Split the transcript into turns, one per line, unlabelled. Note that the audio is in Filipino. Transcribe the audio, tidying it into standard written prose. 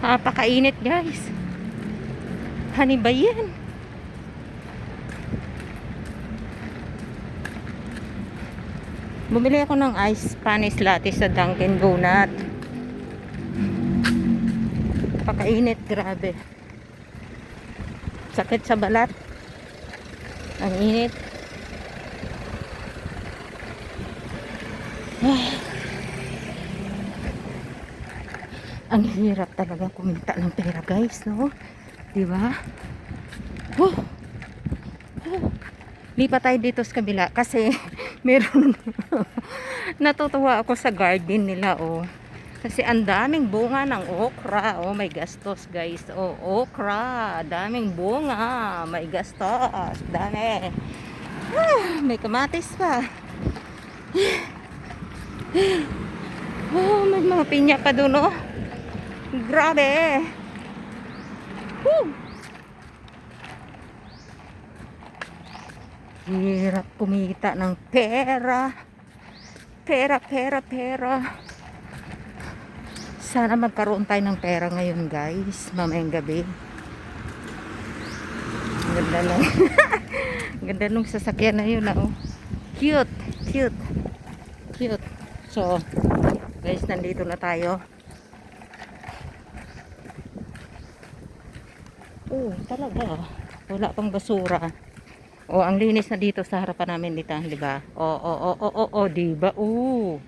Napakainit guys. Hani ba yan? Bumili ako ng ice Spanish latte sa Dunkin Donut. Napakainit, grabe. Sakit sa balat. Ang init. Ang hirap talaga kumita ng pera guys, no? Diba? Lipat tayo dito sa kabila kasi meron natutuwa ako sa garden nila, oh. Kasi ang daming bunga ng okra. Oh, may gastos guys. Oh, okra. Daming bunga. May gastos. Dami. May kamatis pa. Oh, may mga pinya pa doon, oh. Grabe. Hirap kumita ng pera. Pera. Sana magkaroon tayo ng pera ngayon guys, mamayang gabi. Ganda nung ganda nung sasakyan na yun, oh. Cute. So guys, nandito na tayo. Oh, talaga wala pang basura. Oh, ang linis na dito sa harapan namin dito, di ba? Oh, di ba? Oh.